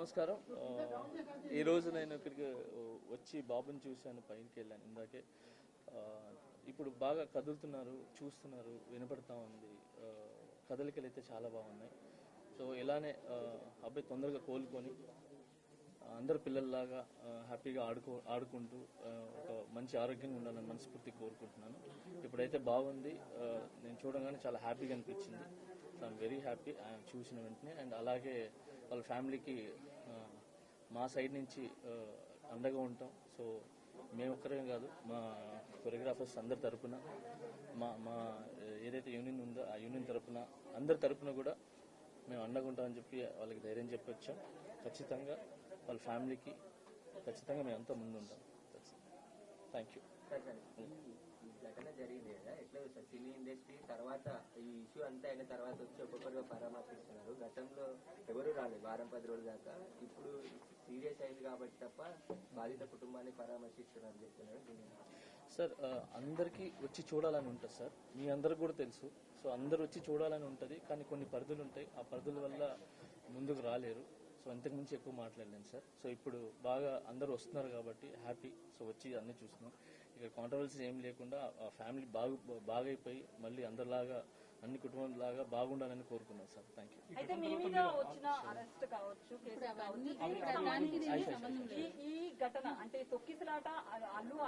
నమస్కారం. ఈరోజు నేను ఇక్కడికి వచ్చి బాబుని చూశాను, పైకి వెళ్ళాను ఇందాకే. ఇప్పుడు బాగా కదులుతున్నారు, చూస్తున్నారు, వినపడతా ఉంది. కదలికలు అయితే చాలా బాగున్నాయి. సో ఇలానే అబ్బాయి తొందరగా కోలుకొని అందరు పిల్లల్లాగా హ్యాపీగా ఆడుకుంటూ ఒక మంచి ఆరోగ్యంగా ఉండాలని మనస్ఫూర్తి కోరుకుంటున్నాను. ఇప్పుడైతే బాగుంది. నేను చూడగానే చాలా హ్యాపీగా అనిపించింది. సో ఐఎమ్ వెరీ హ్యాపీ ఆయన చూసిన వెంటనే. అండ్ అలాగే వాళ్ళ ఫ్యామిలీకి మా సైడ్ నుంచి అండగా ఉంటాం. సో మేము ఒక్కరే కాదు, మా కొరియోగ్రాఫర్స్ అందరి తరపున, మా ఏదైతే యూనియన్ ఉందో ఆ యూనియన్ తరపున, అందరి తరపున కూడా మేము అండగా ఉంటామని చెప్పి వాళ్ళకి ధైర్యం చెప్పొచ్చాం. ఖచ్చితంగా వాళ్ళ ఫ్యామిలీకి ఖచ్చితంగా మేము అంతా ముందు ఉంటాం. Thank you. ఘటన జరిగింది కదా, ఎట్లా సార్ సినీ ఇండస్ట్రీ తర్వాత ఈ ఇష్యూ అంతా అయిన తర్వాత వచ్చి ఒక్కొక్కరుగా పరామర్శిస్తున్నారు. గతంలో ఎవరు రాలేదు వారం 10 రోజుల దాకా. ఇప్పుడు సీరియస్ అయింది కాబట్టి తప్ప బాధిత కుటుంబాన్ని పరామర్శిస్తున్నారని చెప్తున్నారు. సార్ అందరికీ వచ్చి చూడాలని ఉంటుంది సార్, మీ అందరికి కూడా తెలుసు. సో అందరు వచ్చి చూడాలని ఉంటుంది, కానీ కొన్ని పరిధులు ఉంటాయి. ఆ పరిధుల వల్ల ముందుకు రాలేరు. సో ఇంతకుమించి ఎక్కువ మాట్లాడలేను సార్. సో ఇప్పుడు బాగా అందరూ వస్తున్నారు కాబట్టి హ్యాపీ. సో వచ్చి అన్నీ చూస్తున్నాం. ఇక్కడ కాంట్రవర్సీ ఏం లేకుండా ఆ ఫ్యామిలీ బాగైపోయి మళ్ళీ అందరిలాగా అన్ని కుటుంబాలలాగా బాగుండాలని కోరుకున్నాను సార్. Thank you. అయితే మీ మీద వచ్చిన అరెస్ట్ కావచ్చు, కేసు కావచ్చు, ఈ ఘటన అంటే తొక్కిసలాట అల్లు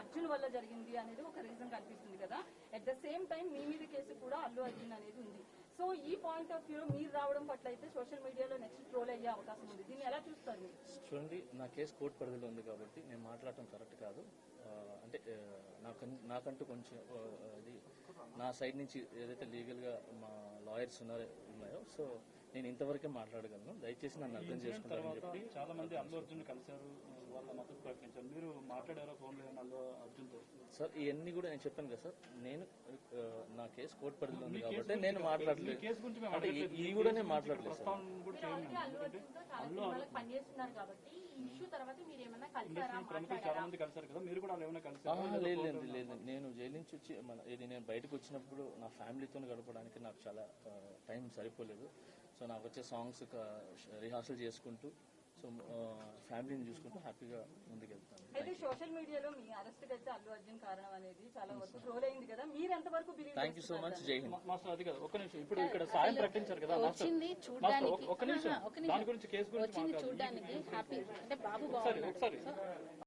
అర్జున్ వల్ల జరిగింది అనేది ఒక రీజన్ కనిపిస్తుంది కదా. అట్ ద సేమ్ టైం మీ మీద కేసు కూడా అల్లు అర్జున్ అనేది ఉంది. సో ఈ పాయింట్ ఆఫ్ వ్యూ మీరు రావడం పట్ల అయితే సోషల్ మీడియాలో నెక్స్ట్ ట్రోల్ అయ్యే అవకాశం ఉంది. దీన్ని ఎలా చూస్తారు? చూడండి, నా కేసు కోర్టు పరిధిలో ఉంది కాబట్టి నేను మాట్లాడటం కరెక్ట్ కాదు. అంటే నాకంటూ కొంచెం అది నా సైడ్ నుంచి ఏదైతే లీగల్గా మా లాయర్స్ ఉన్నాయో సో నేను ఇంతవరకే మాట్లాడగలను. దయచేసి నన్ను అర్థం చేసుకుంటారని చెప్పి. చాలా మంది అల్లు అర్జున్ కలిశారు, వాళ్ళ మద్దతు ప్రకటించారు. మీరు మాట్లాడారో ఫోన్లో అల్లు అర్జున్తో? సార్ ఇవన్నీ కూడా నేను చెప్పాను కదా సార్, నేను నా కేసు కోర్టు పరిధిలో ఉంది కాబట్టి నేను మాట్లాడలేదు. అంటే ఇది కూడా నేను మాట్లాడలేదు సార్. చాలా మంది కలిసారు కదా, మీరు కూడా ఏమైనా కలిసారు? లేదు. నేను జైలు నుంచి వచ్చి నేను బయటకు వచ్చినప్పుడు నా ఫ్యామిలీతో గడపడానికి నాకు చాలా టైం సరిపోలేదు. సో నాకు వచ్చే సాంగ్స్ రిహార్సల్ చేసుకుంటూ సో ఫ్యామిలీని చూసుకుంటూ హ్యాపీగా ముందుకెళ్తాను. అయితే సోషల్ మీడియాలో మీ అరెస్ట్ అయితే అల్లు అర్జున్ కారణం అనేది చాలా వరకు ట్రోల్ అయింది కదా, మీరు ఎంతవరకు believe? Thank you so much. జై హింద్. మాస్టర్ అది కదా, ఒక్క నిమిషం. ఇప్పుడు ఇక్కడ సాయం ప్రకటించారు కదా, ఒక్క నిమిషం దాని గురించి, కేసు గురించి చూడడానికి హ్యాపీ అంటే బాబు ఒకసారి